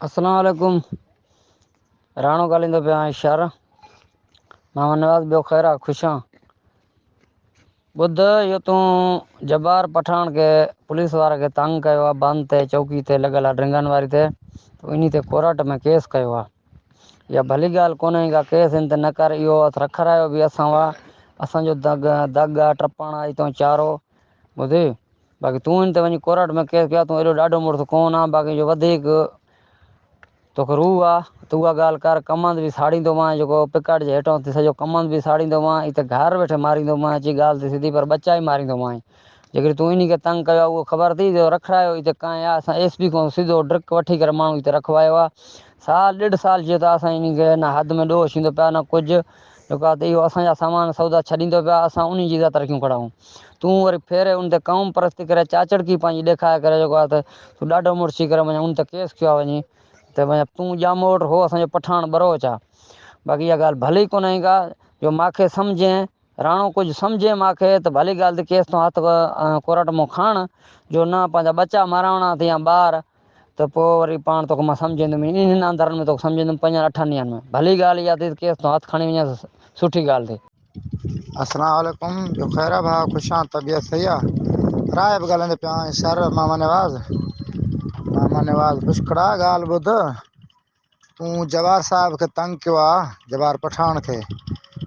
अस्सलाम वालेकुम। राणो ॻाल्हाईंदो पिया शहर मां नवाज़ ॿियो ख़ैर आहे ख़ुशि आं। ॿुध इहो तूं जब्बार पठान खे पुलिस वारा खे तंग कयो आहे, बंदि ते चौकी ते लॻल आहे ड्रिंगन वारी ते, इन ते कोर्ट में केस कयो आहे। इहा भली ॻाल्हि कोन्हे का, केस इन ते न कर, इहो रखारायो बि असां हुआ, असांजो दग आहे टपण आई अथऊं चारो ॿुधी। बाक़ी तूं इन ते वञी कोर्ट में केस कया, तूं एॾो ॾाढो मुड़ुसु कोन आहे, बाक़ी जो वधीक तोखे रूह आहे त उहा ॻाल्हि कर। कमंद बि साड़ींदोमांइ, जेको पिकट जे हेठां थी सॼो कमंद बि साड़ींदोमांइ, हिते घर वेठे मारींदोमांइ, अची ॻाल्हि थी सिधी, पर बचा ई मारींदोमांइ। जेकॾहिं तूं इन खे तंग कयो आहे उहो ख़बर थी, जो रखायो हिते कांइ आहे, असां एसपी खां सिधो ड्रिक वठी करे माण्हू हिते रखवायो आहे। साल ॾेढ साल जीअं त असां इन खे न हद में ॾोह ईंदो पिया न कुझु, जेको आहे त इहो असांजा सामान सौदा छॾींदो पिया, असां उन जी इज़त रखियूं खड़ूं। तूं वरी फेरे उन ते क़ौम परस्ती करे चाचड़की पंहिंजी ॾेखारे करे जेको आहे त तूं ॾाढो मुड़िसी करे उन ते केस कयो आहे वञी त तूं ॼामोट हो असांजो पठान बरोच आहे। बाक़ी इहा ॻाल्हि भली कोन्हे का, जो मूंखे सम्झे राणो कुझु सम्झे मूंखे त भली ॻाल्हि त केस तूं हथ कोर्ट मां खण, जो न पंहिंजा बचा माराइणा अथई या ॿार, त पोइ वरी पाण तोखे मां सम्झंदुमि, इन अंदरनि में तोखे सम्झंदुमि 5-8 ॾींहंनि में। भली ॻाल्हि इहा अथई केस तूं हथु खणी वञे, सुठी ॻाल्हि थिए। अस्सलाम वालेकुम, जो ख़ैर आहे भाउ, ख़ुशि आं, तबियत सही आहे। राय बि ॻाल्हाईंदो पिया शहर मामा नवाज़ पुष्कड़ा। ॻाल्हि ॿुध, तूं जवार साहिब खे तंग कयो आहे, जवार पठान खे,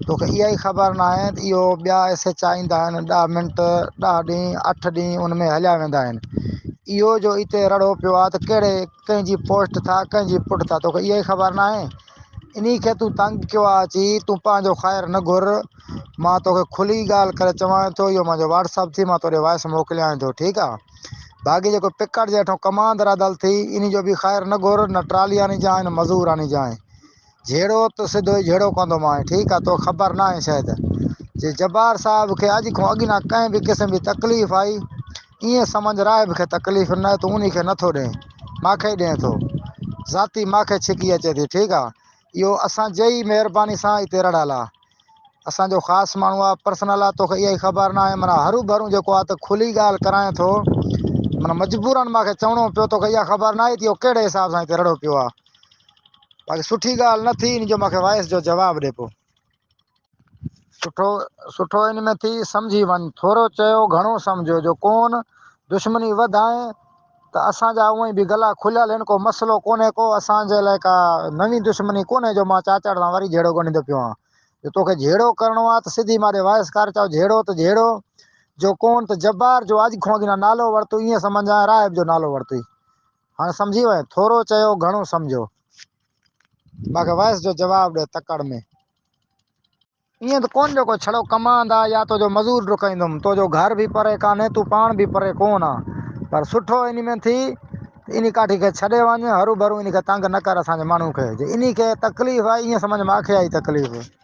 तोखे इहा ई ख़बर न आहे त इहो ॿिया SHO ईंदा आहिनि 10 मिंट 10 ॾींहं 8 ॾींहं उन में हलिया वेंदा आहिनि। इहो जो हिते रड़ो पियो आहे त कहिड़े कंहिंजी पोस्ट था, कंहिंजी पुठ था, तोखे इहा ई ख़बर न आहे। इन खे तूं तंग कयो आहे, अची तूं पंहिंजो ख़ैरु न घुर। मां तोखे खुली ॻाल्हि करे चवां थो, इहो मुंहिंजो WhatsApp थी, मां तोखे वॉइस मोकिलियां थो, ठीकु आहे। बाक़ी जेको पिकट जे हेठां कमांद रधल थी, इन जो बि ख़ैरु न घुर, न ट्राली आणी जांइ न मज़ूर आणी जांइ। जहिड़ो त सिधो ई जहिड़ो कंदोमांइ, ठीकु आहे। तोखे ख़बर न आहे शायदि, जे जब्बार साहिब खे अॼु खां अॻु न कंहिं बि क़िस्म जी तकलीफ़ आई, ईअं सम्झ राहिब खे तकलीफ़ न, तूं उन खे नथो ॾे, मूंखे ॾिए थो ज़ाती, मूंखे छिकी अचे थी, ठीकु आहे। इहो असां जे ई महिरबानी सां हिते रड़ियल आहे, असांजो ख़ासि माण्हू आहे, पर्सनल आहे, तोखे इहा ई ख़बर न आहे। माना हरू भरू जेको आहे त खुली ॻाल्हि कराए थो, माना मजबूरनि मूंखे चवणो पियो, तोखे इहा ख़बर न आहे त इहो कहिड़े हिसाब सां हिते रड़ो पियो आहे। बाक़ी सुठी ॻाल्हि न थी, इन जो मूंखे वॉइस जो जवाबु ॾिए पोइ। सुठो इन में थी सम्झी वञ, थोरो चयो घणो सम्झो, जो कोन दुश्मनी वधाए त असांजा उअं ई बि गला खुलियल आहिनि, को मसइलो कोन्हे को असांजे लाइ का नईं दुश्मनी कोन्हे, जो मां चाचड़ सां वरी जहिड़ो ॻंढींदो पियो आहियां। जो तोखे जहिड़ो करिणो आहे त सिधी मां ॾे वॉइस कर, चओ जहिड़ो त जहिड़ो, जो कोन त जब्बार जो अॼु खां अॻु नालो वरितो, ईअं सम्झां राहिब जो नालो वरितई। हाणे सम्झी वञे, थोरो चयो घणो सम्झो, मूंखे वॉइस जो जवाबु ॾे तकड़ में। ईअं त कोन जो को छड़ो कमांदा या तुंहिंजो मज़ूर डुकाईंदुमि, तुंहिंजो घर बि परे कान्हे, तूं पाण बि परे कोन आहे, पर सुठो इन में थी इन काठी खे छॾे वञ, हरू भरू इन खे तंग न कर असांजे माण्हू खे। इन खे तकलीफ़ आहे ईअं सम्झ मूंखे आई तकलीफ़।